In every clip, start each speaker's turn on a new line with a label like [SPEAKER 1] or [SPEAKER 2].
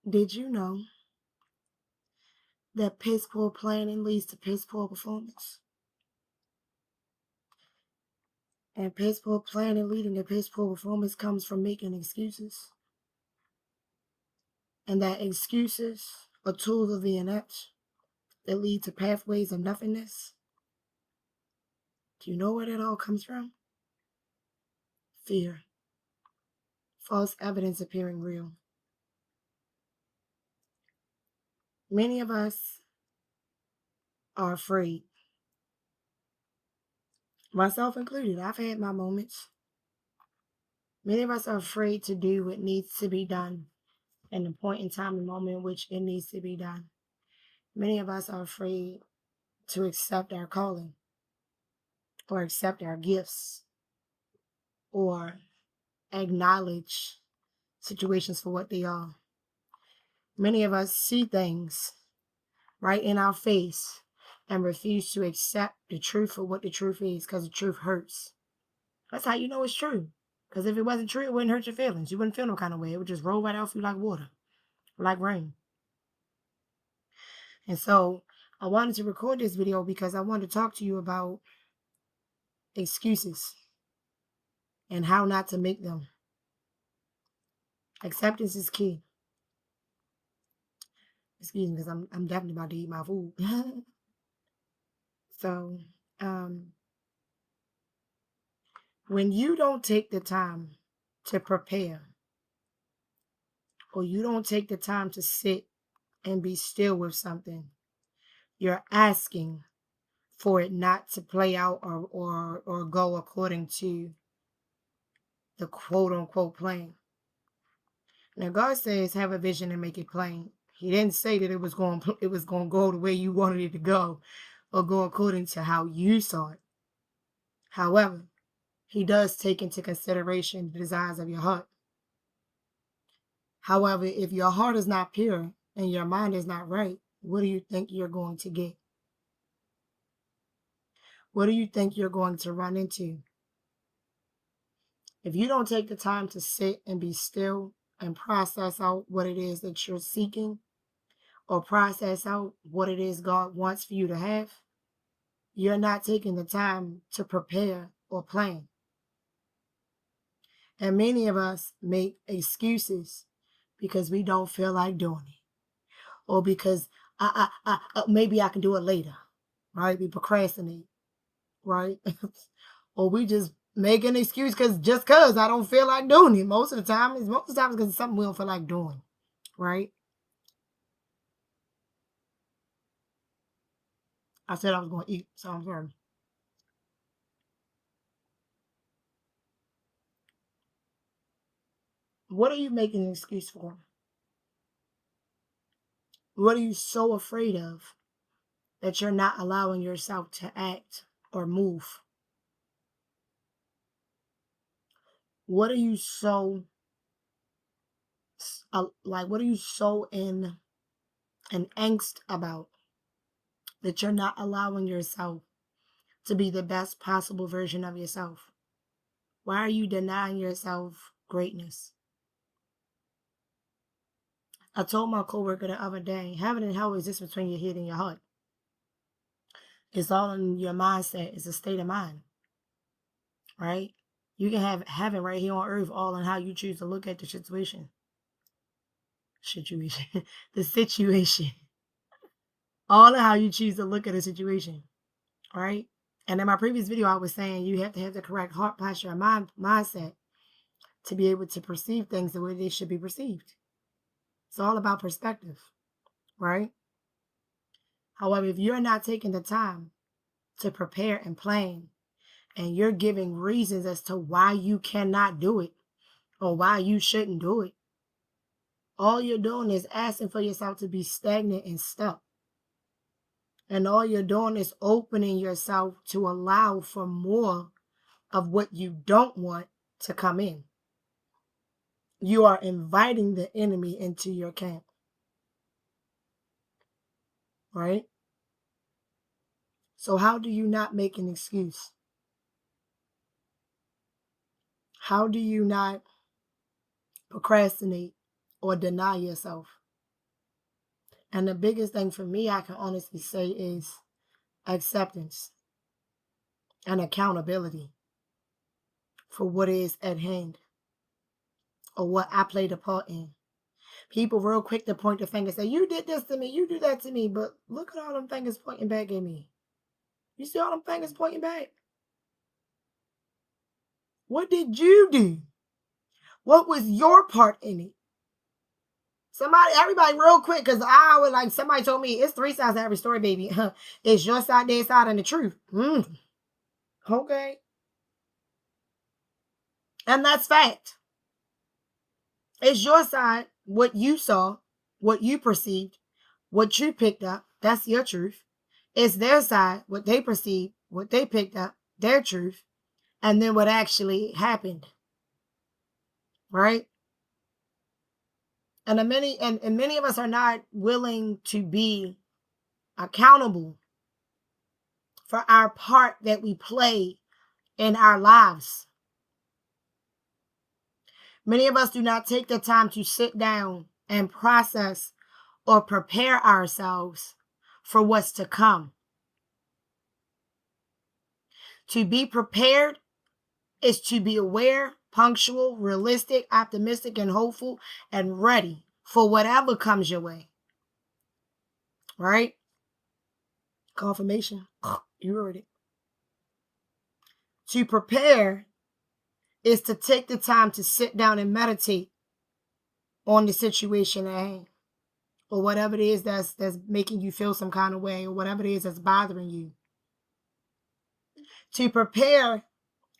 [SPEAKER 1] Did you know that piss poor planning leads to piss poor performance? And piss poor planning leading to piss poor performance comes from making excuses. And that excuses are tools of the inept that lead to pathways of nothingness. Do you know where that all comes from? Fear. False evidence appearing real. Many of us are afraid, myself included. I've had my moments. Many of us are afraid to do what needs to be done in the point in time and moment in which it needs to be done. Many of us are afraid to accept our calling or accept our gifts or acknowledge situations for what they are. Many of us see things right in our face and refuse to accept the truth for what the truth is because the truth hurts. That's how you know it's true. Because if it wasn't true, it wouldn't hurt your feelings. You wouldn't feel no kind of way. It would just roll right off you like water, like rain. And so I wanted to record this video because I wanted to talk to you about excuses and how not to make them. Acceptance is key. Excuse me, because I'm definitely about to eat my food. So, when you don't take the time to prepare, or you don't take the time to sit and be still with something, you're asking for it not to play out or go according to the quote unquote plan. Now God says have a vision and make it plain. He didn't say that it was going to go the way you wanted it to go or go according to how you saw it. However, he does take into consideration the desires of your heart. However, if your heart is not pure and your mind is not right, what do you think you're going to get? What do you think you're going to run into? If you don't take the time to sit and be still and process out what it is that you're seeking or process out what it is God wants for you to have, you're not taking the time to prepare or plan. And many of us make excuses because we don't feel like doing it, or because maybe I can do it later, right? We procrastinate, right? Or we just make an excuse because I don't feel like doing it. Most of the time because it's something we don't feel like doing, right? I said I was going to eat, so I'm sorry. What are you making an excuse for? What are you so afraid of that you're not allowing yourself to act or move? What are you so what are you so in an angst about that you're not allowing yourself to be the best possible version of yourself? Why are you denying yourself greatness? I told my coworker the other day, heaven and hell exists between your head and your heart. It's all in your mindset. It's a state of mind, right? You can have heaven right here on earth, all in how you choose to look at the situation. The situation. All in how you choose to look at a situation, right? And in my previous video, I was saying you have to have the correct heart posture and mindset to be able to perceive things the way they should be perceived. It's all about perspective, right? However, if you're not taking the time to prepare and plan, and you're giving reasons as to why you cannot do it or why you shouldn't do it, all you're doing is asking for yourself to be stagnant and stuck. And all you're doing is opening yourself to allow for more of what you don't want to come in. You are inviting the enemy into your camp, right? So how do you not make an excuse? How do you not procrastinate or deny yourself? And the biggest thing for me, I can honestly say, is acceptance and accountability for what is at hand or what I played a part in. People real quick to point the finger and say, you did this to me, you do that to me, but look at all them fingers pointing back at me. You see all them fingers pointing back? What did you do? What was your part in it? Everybody real quick, because I was like, somebody told me it's 3 sides to every story, baby. It's your side, their side, and the truth. Okay. And that's fact. It's your side, what you saw, what you perceived, what you picked up. That's your truth. It's their side, what they perceived, what they picked up, their truth, and then what actually happened. Right? And many of us are not willing to be accountable for our part that we play in our lives. Many of us do not take the time to sit down and process or prepare ourselves for what's to come. To be prepared is to be aware, punctual, realistic, optimistic, and hopeful, and ready for whatever comes your way. Right? Confirmation. You heard it. To prepare is to take the time to sit down and meditate on the situation at hand, or whatever it is that's making you feel some kind of way, or whatever it is that's bothering you. To prepare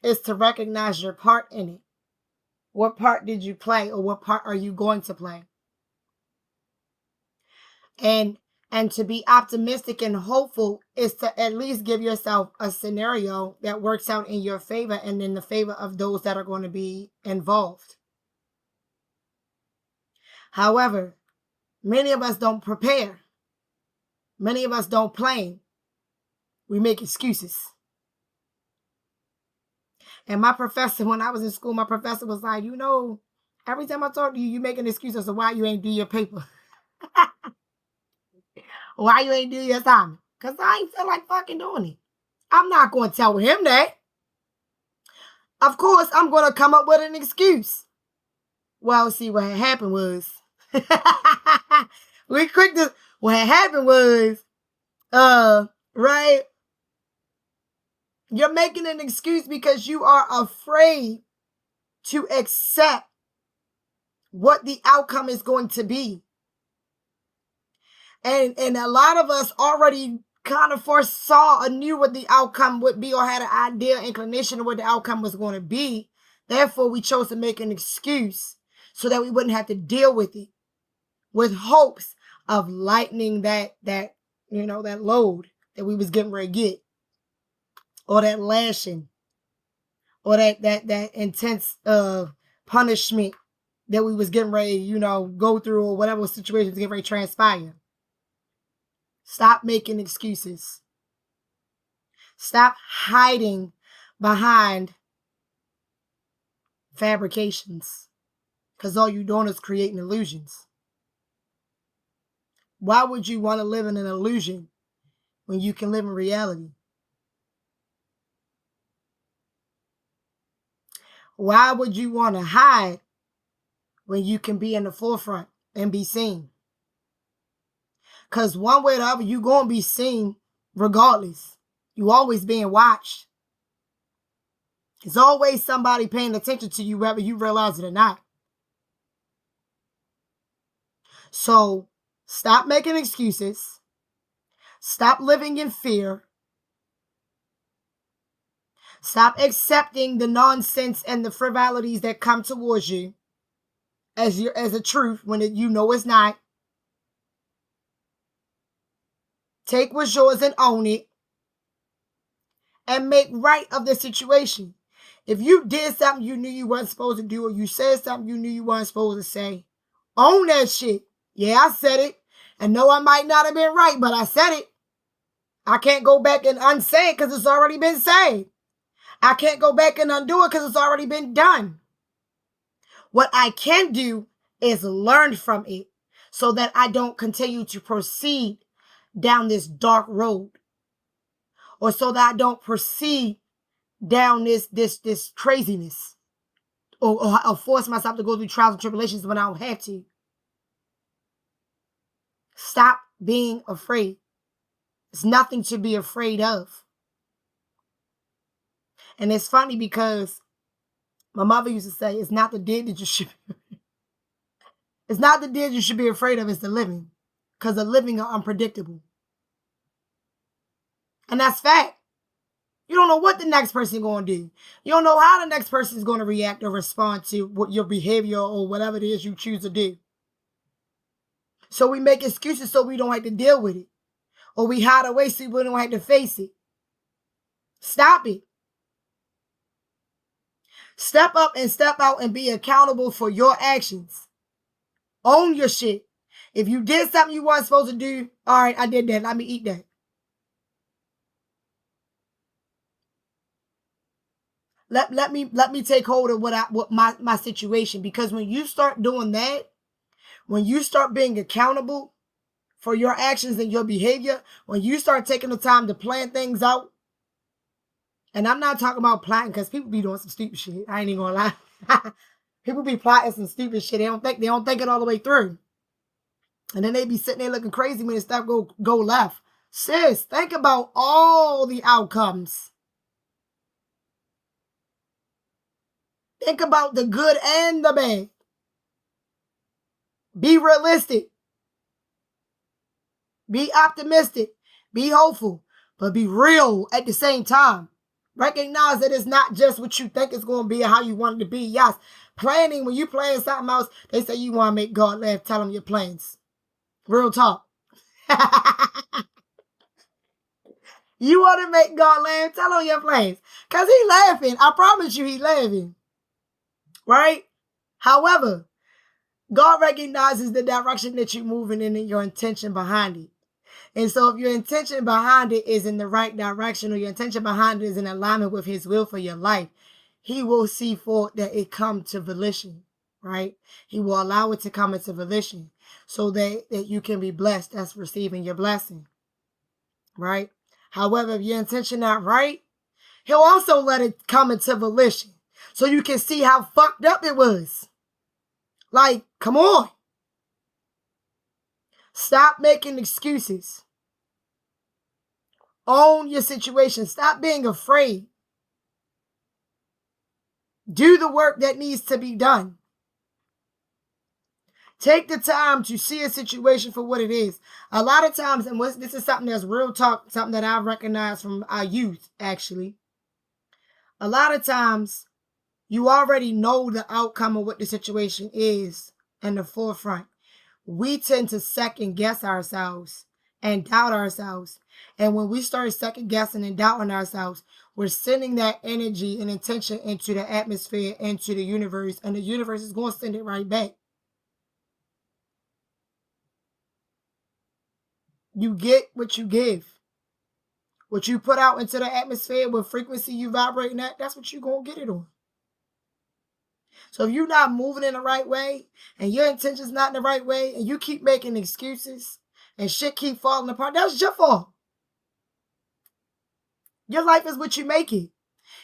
[SPEAKER 1] is to recognize your part in it. What part did you play, or what part are you going to play? And to be optimistic and hopeful is to at least give yourself a scenario that works out in your favor and in the favor of those that are going to be involved. However, many of us don't prepare. Many of us don't plan. We make excuses. And my professor, when I was in school, my professor was like, every time I talk to you, you make an excuse as to why you ain't do your paper. Why you ain't do your assignment? Because I ain't feel like fucking doing it. I'm not going to tell him that. Of course, I'm going to come up with an excuse. Well, see, what had happened was, what had happened was, right? You're making an excuse because you are afraid to accept what the outcome is going to be. And a lot of us already kind of foresaw or knew what the outcome would be, or had an idea, inclination of what the outcome was going to be. Therefore, we chose to make an excuse so that we wouldn't have to deal with it, with hopes of lightening that load that we was getting ready to get, or that lashing, or that intense punishment that we was getting ready, go through, or whatever situation was getting ready to transpire. Stop making excuses. Stop hiding behind fabrications, because all you're doing is creating illusions. Why would you want to live in an illusion when you can live in reality? Why would you want to hide when you can be in the forefront and be seen? Because one way or the other, you're going to be seen regardless. You always being watched. There's always somebody paying attention to you, whether you realize it or not. So stop making excuses. Stop living in fear. Stop accepting the nonsense and the frivolities that come towards you as a truth when you know it's not. Take what's yours and own it, and make right of the situation. If you did something you knew you weren't supposed to do, or you said something you knew you weren't supposed to say, own that shit. Yeah, I said it. And no, I might not have been right, but I said it. I can't go back and unsay it because it's already been said. I can't go back and undo it because it's already been done. What I can do is learn from it so that I don't continue to proceed down this dark road, or so that I don't proceed down this craziness, or force myself to go through trials and tribulations when I don't have to. Stop being afraid. There's nothing to be afraid of. And it's funny because my mother used to say, it's not the dead that you should be. It's not the dead you should be afraid of, it's the living. Because the living are unpredictable. And that's fact. You don't know what the next person is going to do. You don't know how the next person is going to react or respond to what your behavior or whatever it is you choose to do. So we make excuses so we don't have to deal with it. Or we hide away so we don't have to face it. Stop it. Step up and step out and be accountable for your actions. Own your shit. If you did something you weren't supposed to do, all right, I did that. Let me eat that. Let me take hold of what my situation. Because when you start doing that, when you start being accountable for your actions and your behavior, when you start taking the time to plan things out, and I'm not talking about plotting because people be doing some stupid shit. I ain't even gonna lie. People be plotting some stupid shit. They don't think it all the way through. And then they be sitting there looking crazy when the stuff go left. Sis, think about all the outcomes. Think about the good and the bad. Be realistic. Be optimistic. Be hopeful. But be real at the same time. Recognize that it's not just what you think it's going to be or how you want it to be. Yes, planning, when you plan something else, they say you want to make God laugh. Tell them your plans. Real talk. You want to make God laugh? Tell him your plans. Because he laughing. I promise you he laughing. Right? However, God recognizes the direction that you're moving in and your intention behind it. And so if your intention behind it is in the right direction, or your intention behind it is in alignment with his will for your life, he will see for that it come to volition, right? He will allow it to come into volition so that you can be blessed as receiving your blessing, right? However, if your intention not right, he'll also let it come into volition so you can see how fucked up it was. Like, come on. Stop making excuses. Own your situation. Stop being afraid. Do the work that needs to be done. Take the time to see a situation for what it is. A lot of times, and this is something that's real talk, something that I've recognized from our youth, actually. A lot of times, you already know the outcome of what the situation is in the forefront. We tend to second guess ourselves and doubt ourselves. And when we start second guessing and doubting ourselves, we're sending that energy and intention into the atmosphere, into the universe, and the universe is going to send it right back. You get what you give. What you put out into the atmosphere, what frequency you vibrating at, that's what you're going to get it on. So if you're not moving in the right way, and your intention's not in the right way, and you keep making excuses, and shit keep falling apart, that's your fault. Your life is what you make it.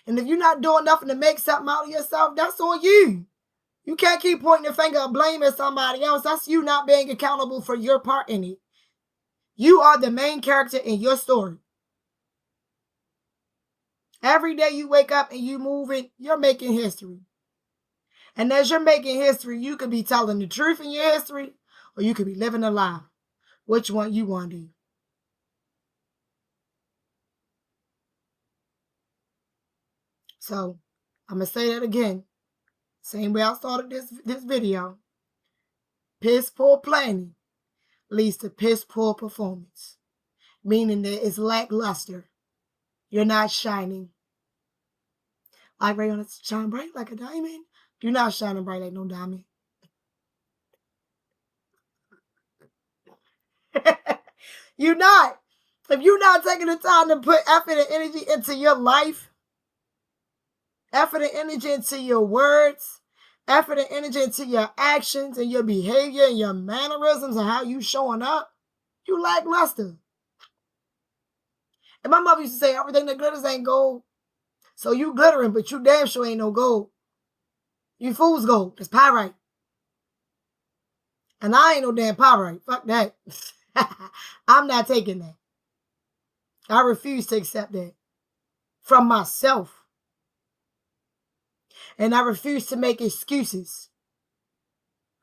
[SPEAKER 1] And if you're not doing nothing to make something out of yourself, that's on you. You can't keep pointing the finger of blame at somebody else. That's you not being accountable for your part in it. You are the main character in your story. Every day you wake up and you moving, you're making history. And as you're making history, you could be telling the truth in your history, or you could be living a lie. Which one you want to do? So, I'm going to say that again. Same way I started this video. Piss poor planning leads to piss poor performance. Meaning that it's lackluster. You're not shining. Like Rayon, shine bright like a diamond. You're not shining bright like no diamond. You're not. If you're not taking the time to put effort and energy into your life, effort and energy into your words, effort and energy into your actions and your behavior and your mannerisms and how you showing up, you lackluster. And my mother used to say, everything that glitters ain't gold. So you glittering, but you damn sure ain't no gold. You fool's gold. It's pyrite. And I ain't no damn pyrite. Fuck that. I'm not taking that. I refuse to accept that from myself. And I refuse to make excuses.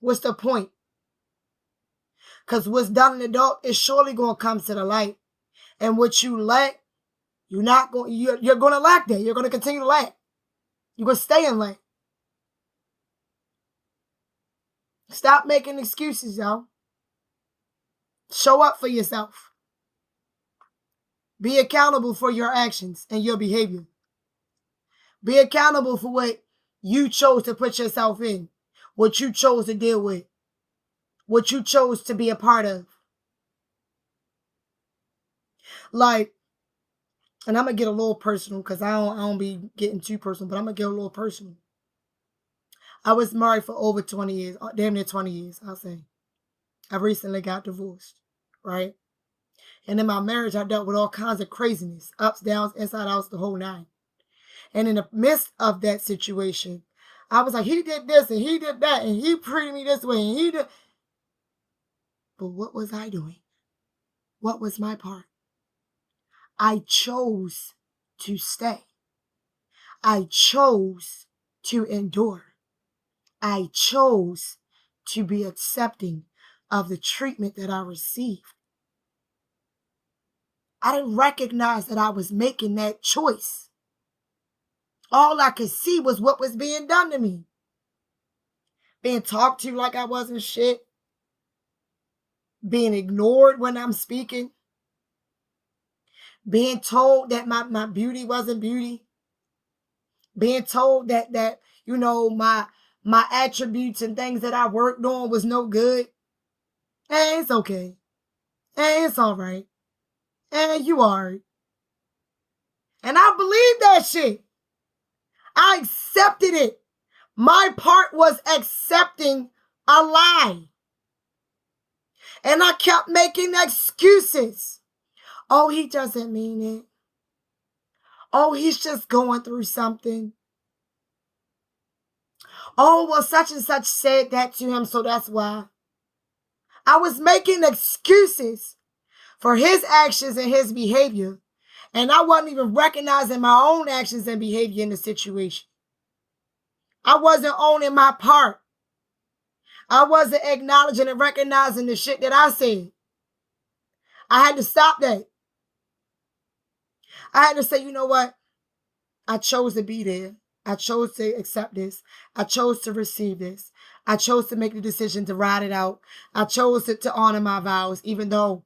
[SPEAKER 1] What's the point? Because what's done in the dark is surely going to come to the light. And what you lack, you're going to lack that. You're going to continue to lack. You're going to stay in lack. Stop making excuses, y'all. Show up for yourself. Be accountable for your actions and your behavior. Be accountable for what you chose to put yourself in, what you chose to deal with, what you chose to be a part of. Like, and I'm going to get a little personal because I don't be getting too personal, but I'm going to get a little personal. I was married for over 20 years, damn near 20 years, I'll say. I recently got divorced, right? And in my marriage, I dealt with all kinds of craziness, ups, downs, inside outs, the whole nine. And in the midst of that situation, I was like, he did this and he did that and he treated me this way and he did. But what was I doing? What was my part? I chose to stay. I chose to endure. I chose to be accepting of the treatment that I received. I didn't recognize that I was making that choice. All I could see was what was being done to me. Being talked to like I wasn't shit. Being ignored when I'm speaking. Being told that my beauty wasn't beauty. Being told that you know, my attributes and things that I worked on was no good. Hey, it's okay. Hey, it's all right. Hey, you are. And I believed that shit. I accepted it. My part was accepting a lie. And I kept making excuses. Oh, he doesn't mean it. Oh, he's just going through something. Oh, well, such and such said that to him, so that's why. I was making excuses for his actions and his behavior. And I wasn't even recognizing my own actions and behavior in the situation. I wasn't owning my part. I wasn't acknowledging and recognizing the shit that I said. I had to stop that. I had to say, you know what? I chose to be there. I chose to accept this. I chose to receive this. I chose to make the decision to ride it out. I chose to honor my vows, even though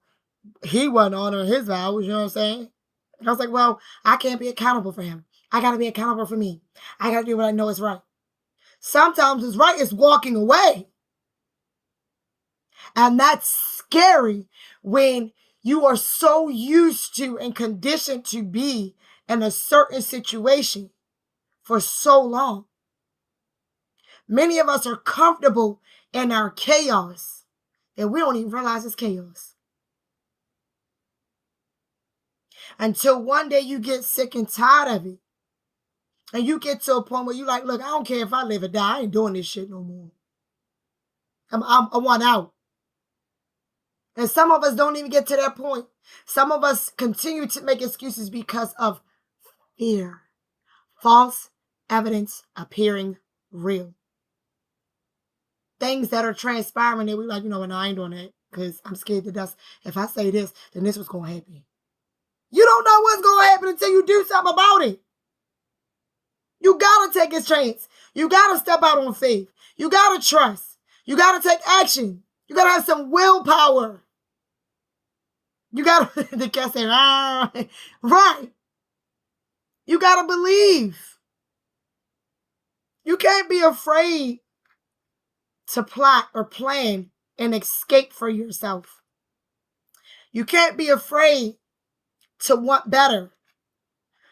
[SPEAKER 1] he wasn't honoring his vows, you know what I'm saying? And I was like, well, I can't be accountable for him. I got to be accountable for me. I got to do what I know is right. Sometimes what's right is walking away. And that's scary when you are so used to and conditioned to be in a certain situation for so long. Many of us are comfortable in our chaos that we don't even realize it's chaos. Until one day you get sick and tired of it. And you get to a point where you're like, look, I don't care if I live or die. I ain't doing this shit no more. I want out. And some of us don't even get to that point. Some of us continue to make excuses because of fear. False evidence appearing real. Things that are transpiring that we're like, you know what, no, I ain't doing that because I'm scared to death. If I say this, then this was going to happen. You don't know what's going to happen until you do something about it. You got to take a chance. You got to step out on faith. You got to trust. You got to take action. You got to have some willpower. You got to, the cat say, right. You got to believe. You can't be afraid to plot or plan and escape for yourself. You can't be afraid to want better.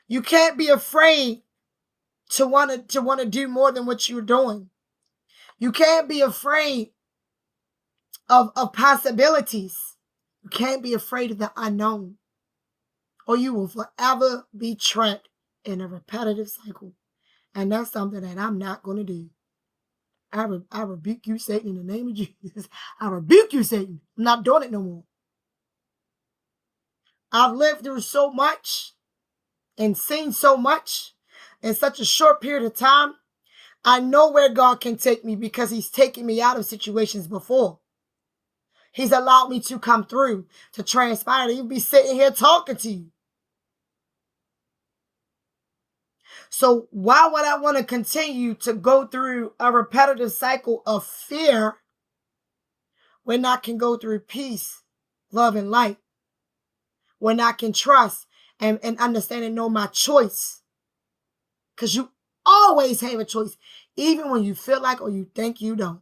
[SPEAKER 1] You can't be afraid to want to do more than what you're doing. You can't be afraid of possibilities. You can't be afraid of the unknown, or you will forever be trapped in a repetitive cycle. And that's something that I'm not going to do. I rebuke you, Satan, in the name of Jesus. I rebuke you, Satan. I'm not doing it no more. I've lived through so much and seen so much in such a short period of time. I know where God can take me because he's taken me out of situations before. He's allowed me to come through, to transpire. He'll be sitting here talking to you. So why would I want to continue to go through a repetitive cycle of fear when I can go through peace, love, and light? When I can trust and understand and know my choice? Because you always have a choice, even when you feel like or you think you don't.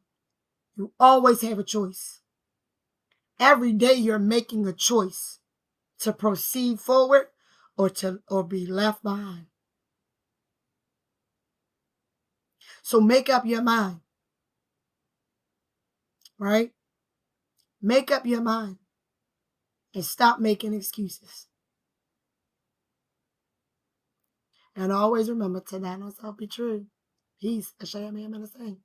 [SPEAKER 1] You always have a choice. Every day you're making a choice to proceed forward or be left behind. So make up your mind, right? Make up your mind and stop making excuses. And always remember, to that no self be true. Peace. Ashay, Amen, and